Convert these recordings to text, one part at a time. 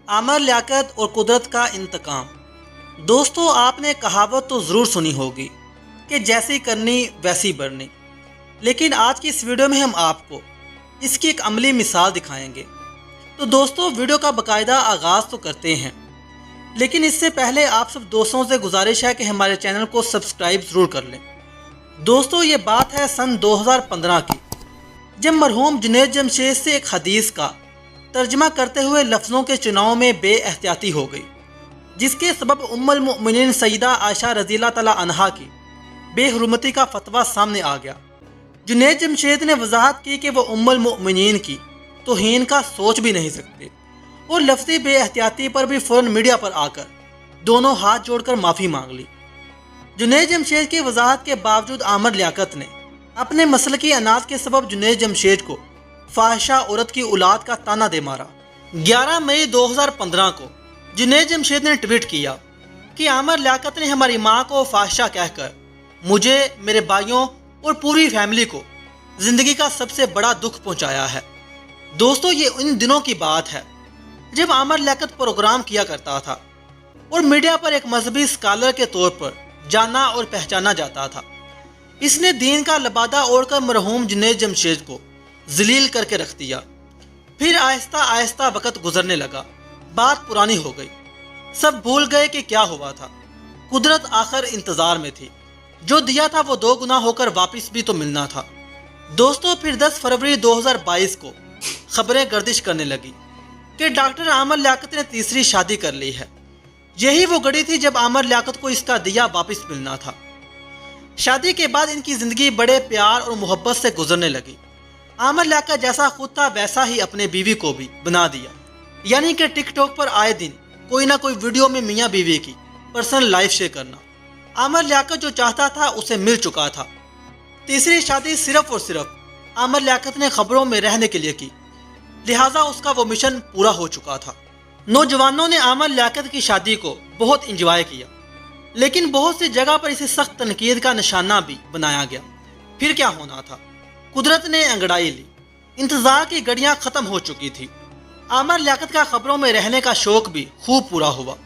आमर लियाकत और कुदरत का इंतकाम। दोस्तों, आपने कहावत तो ज़रूर सुनी होगी कि जैसी करनी वैसी बढ़नी, लेकिन आज की इस वीडियो में हम आपको इसकी एक अमली मिसाल दिखाएंगे। तो दोस्तों, वीडियो का बाकायदा आगाज़ तो करते हैं, लेकिन इससे पहले आप सब दोस्तों से गुजारिश है कि हमारे चैनल को सब्सक्राइब ज़रूर कर लें। दोस्तों, ये बात है सन 2015 की, जब मरहूम जुनैद जमशेद से एक हदीस का तर्जमा करते हुए लफ्ज़ों के चुनाव में बेएहतियाती हो गई, जिसके सबब उम्मुल मोमिनीन सईदा आयशा रज़ियल्लाहु तआला अन्हा की बेहुरमती का फतवा सामने आ गया। जुनैद जमशेद ने वजाहत की कि वो उम्मुल मोमिनीन की तौहीन का सोच भी नहीं सकते और लफ्ज़ी बेएहतियाती पर भी फ़ौरन मीडिया पर आकर दोनों हाथ जोड़कर माफ़ी मांग ली। जुनैद जमशेद की वजाहत के बावजूद आमर लियाकत ने अपने मसलकी अनाज के सबब जुनैद जमशेद को फाहिशा औरत की औलाद का ताना दे मारा। 11 मई 2015 को जुनैद जमशेद ने ट्वीट किया कि आमर लियाकत ने हमारी माँ को फाहिशा कहकर मुझे, मेरे भाइयों और पूरी फैमिली को ज़िंदगी का सबसे बड़ा दुख पहुँचाया है। दोस्तों, ये उन दिनों की बात है जब आमर लियाकत प्रोग्राम किया करता था और मीडिया पर एक मजहबी स्कॉलर के तौर पर जाना और पहचाना जाता था। इसने दीन का लबादा ओढ़कर मरहूम जुनैद जमशेद को जलील करके रख दिया। फिर आहिस्ता आहिस्ता वक़्त गुजरने लगा, बात पुरानी हो गई, सब भूल गए कि क्या हुआ था। कुदरत आखिर इंतज़ार में थी, जो दिया था वो दो गुना होकर वापस भी तो मिलना था। दोस्तों, फिर 10 फरवरी 2022 को खबरें गर्दिश करने लगी कि डॉक्टर आमर लियाकत ने तीसरी शादी कर ली है। यही वो घड़ी थी जब आमर लियाकत को इसका दिया वापस मिलना था। शादी के बाद इनकी ज़िंदगी बड़े प्यार और मोहब्बत से गुजरने लगी। आमर लियाकत जैसा खुद था वैसा ही अपने बीवी को भी बना दिया, यानी कि टिकटॉक पर आए दिन कोई ना कोई वीडियो में मियाँ बीवी की पर्सनल लाइफ शेयर करना। आमर लियाकत जो चाहता था उसे मिल चुका था। तीसरी शादी सिर्फ और सिर्फ आमर लियाकत ने खबरों में रहने के लिए की, लिहाजा उसका वो मिशन पूरा हो चुका था। नौजवानों ने आमर लियाकत की शादी को बहुत इंजॉय किया, लेकिन बहुत सी जगह पर इसे सख्त तनकीद का निशाना भी बनाया गया। फिर क्या होना था, कुदरत ने अंगड़ाई ली, इंतजार की घड़ियां खत्म हो चुकी थी। आमर लियाकत का खबरों में रहने का शौक भी खूब पूरा हुआ,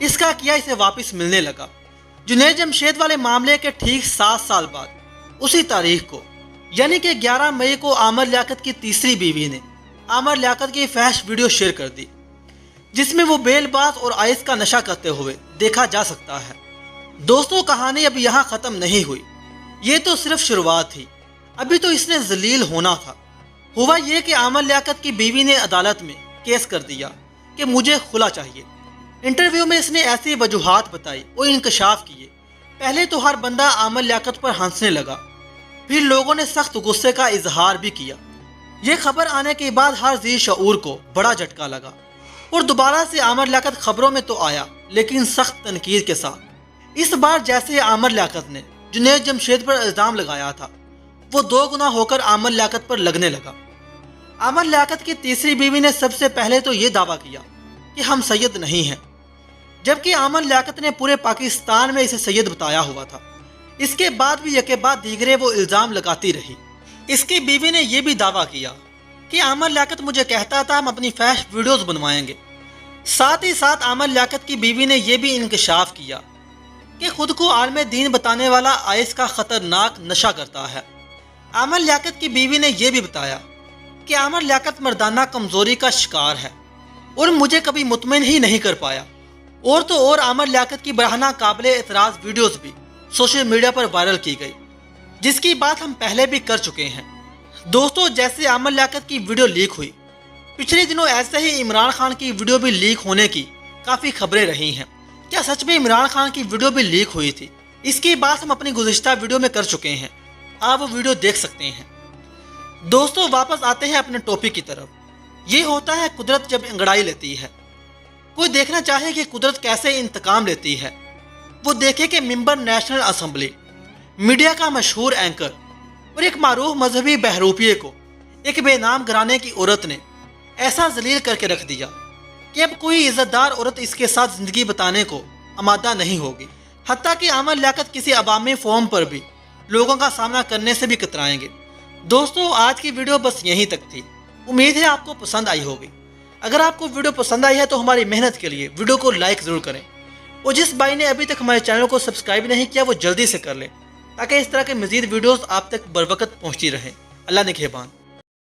इसका किया इसे वापस मिलने लगा। जुनैद जमशेद वाले मामले के ठीक 7 साल बाद उसी तारीख को, यानी कि 11 मई को आमर लियाकत की तीसरी बीवी ने आमर लियाकत की फैश वीडियो शेयर कर दी, जिसमें वो बेलबाज और आइस का नशा करते हुए देखा जा सकता है। दोस्तों, कहानी अब यहाँ ख़त्म नहीं हुई, ये तो सिर्फ शुरुआत थी, अभी तो इसने जलील होना था। हुआ ये कि आमर लियाकत की बीवी ने अदालत में केस कर दिया कि मुझे खुला चाहिए। इंटरव्यू में इसने ऐसी वजूहात बताई और इंकशाफ किए। पहले तो हर बंदा आमर लियाकत पर हंसने लगा, फिर लोगों ने सख्त गुस्से का इजहार भी किया। ये खबर आने के बाद हर जी शऊर को बड़ा झटका लगा और दोबारा से आमर लियाकत खबरों में तो आया, लेकिन सख्त तनकीद के साथ। इस बार जैसे आमर लियाकत ने जुनैद जमशेद पर इल्ज़ाम लगाया था, वो 2 गुना होकर आमर लियाकत पर लगने लगा। आमर लियाकत की तीसरी बीवी ने सबसे पहले तो ये दावा किया कि हम सैयद नहीं हैं, जबकि आमर लियाकत ने पूरे पाकिस्तान में इसे सैयद बताया हुआ था। इसके बाद भी यके बाद दीगरे वो इल्ज़ाम लगाती रही। इसकी बीवी ने यह भी दावा किया कि आमर लियाकत मुझे कहता था हम अपनी फैश वीडियोज़ बनवाएंगे। साथ ही साथ आमर लियाकत की बीवी ने यह भी इंकशाफ किया कि खुद को आलम दीन बताने वाला आइस का ख़तरनाक नशा करता है। आमर लियाकत की बीवी ने यह भी बताया कि आमर लियाकत मर्दाना कमज़ोरी का शिकार है और मुझे कभी मुतमिन ही नहीं कर पाया। और तो और आमर लियाकत की बराहना काबिल एतराज़ वीडियोज़ भी सोशल मीडिया पर वायरल की गई, जिसकी बात हम पहले भी कर चुके हैं। दोस्तों, जैसे आमर लियाकत की वीडियो लीक हुई, पिछले दिनों ऐसे ही इमरान खान की वीडियो भी लीक होने की काफ़ी खबरें रही हैं। क्या सच में इमरान खान की वीडियो भी लीक हुई थी? इसकी बात हम अपनी गुज़िश्ता वीडियो में कर चुके हैं, आप वो वीडियो देख सकते हैं। दोस्तों, वापस आते हैं अपने टॉपिक की तरफ। ये होता है कुदरत जब अंगड़ाई लेती है। कोई देखना चाहे कि कुदरत कैसे इंतकाम लेती है, वो देखे कि मिंबर नेशनल असम्बली मीडिया का मशहूर एंकर और एक मारूफ मजहबी बहरूपिये को एक बेनाम घराने की औरत ने ऐसा जलील करके रख दिया कि अब कोई इज्जतदार औरत इसके साथ ज़िंदगी बताने को आमादा नहीं होगी। हत्ता कि आमर लियाकत किसी अवामी फॉर्म पर भी लोगों का सामना करने से भी कतराएंगे। दोस्तों, आज की वीडियो बस यहीं तक थी। उम्मीद है आपको पसंद आई होगी। اگر آپ کو ویڈیو پسند آئی ہے تو ہماری محنت کے لیے ویڈیو کو لائک ضرور کریں، اور جس بھائی نے ابھی تک ہمارے چینل کو سبسکرائب نہیں کیا وہ جلدی سے کر لیں، تاکہ اس طرح کے مزید ویڈیوز آپ تک بر وقت پہنچتی رہیں۔ اللہ نگہبان۔